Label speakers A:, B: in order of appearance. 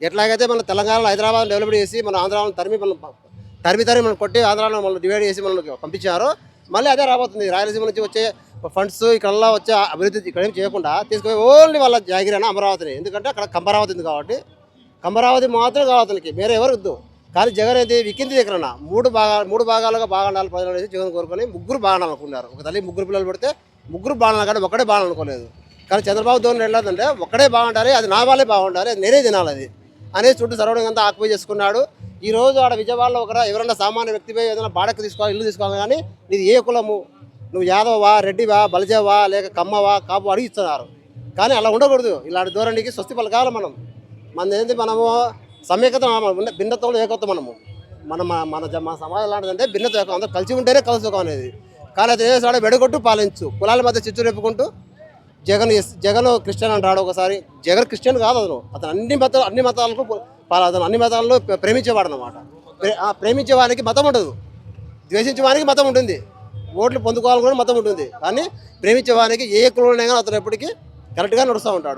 A: ఎట్లాగైతే మన తెలంగాణలో హైదరాబాద్ డెవలప్ చేసి మన ఆంధ్రాలో తరిమి మనం కొట్టి ఆంధ్రాలో మనం డివైడ్ చేసి మనల్ని పంపించారో మళ్ళీ అదే రాబోతుంది. రాయలసీమ నుంచి వచ్చే ఫండ్స్ ఇక్కడ వచ్చే అభివృద్ధి ఇక్కడ ఏం చేయకుండా తీసుకుపోయి ఓన్లీ వాళ్ళ జాగిరైన అమరావతిని. ఎందుకంటే అక్కడ కంబరావతి ఉంది కాబట్టి కంబరావతి మాత్రం కావాలి అతనికి, వేరే ఎవరు వద్దు. కానీ జగన్ అయితే వికింది దగ్గర మూడు భాగాలుగా బాగుండాలి ప్రజలు అనేది జగన్ కోరుకొని ముగ్గురు బాగుండాలనుకున్నారు. ఒక తల్లి ముగ్గురు పిల్లలు పెడితే ముగ్గురు బాగుండాలి కానీ ఒక్కడే బాగాలనుకోలేదు. కానీ చంద్రబాబు ధోరణి వెళ్ళదంటే ఒక్కడే బాగుండాలి, అది నా వాళ్ళే బాగుండాలి, అది నేనే తినాలి అది అనేది చుట్టూ సరౌండింగ్ అంతా ఆక్యుపై చేసుకున్నాడు. ఈ రోజు ఆడ విజయవాడలో ఎవరైనా సామాన్య వ్యక్తిపై ఏదైనా బాడకు తీసుకోవాలి, ఇల్లు తీసుకోవాలి, కానీ నీది ఏ కులము, నువ్వు యాదవవా, రెడ్డివా, బలిజవా, లేక కమ్మవా, కాపు అడిగిస్తున్నారు. కానీ అలా ఉండకూడదు. ఇలాంటి ధోరణికి స్వస్తి పలకాలి. మనము సమైక్యత, భిన్నత్వంలో ఏకత్వం. మన సమాజం లాంటిదంటే భిన్నత ఏకం, అందరూ కలిసి ఉంటేనే కలుసుకో అనేది. కానీ అది ఏదో వెడగొట్టు పాలించు, కులాల మధ్య చిచ్చు రేపుకుంటూ జగన్ క్రిస్టియన్ అంటాడు. ఒకసారి జగన్ క్రిస్టియన్ కాదు, అతను అన్ని మతాలకు అతను అన్ని మతాలను ప్రేమించేవాడు అన్నమాట. ప్రేమించే వారికి మతం ఉండదు, ద్వేషించే వారికి మతం ఉంటుంది, ఓట్లు పొందుకోవాలని కూడా మతం ఉంటుంది. కానీ ప్రేమించే వారికి ఏ కులంలో అతను ఎప్పటికీ కరెక్ట్గా నడుస్తూ ఉంటాడు.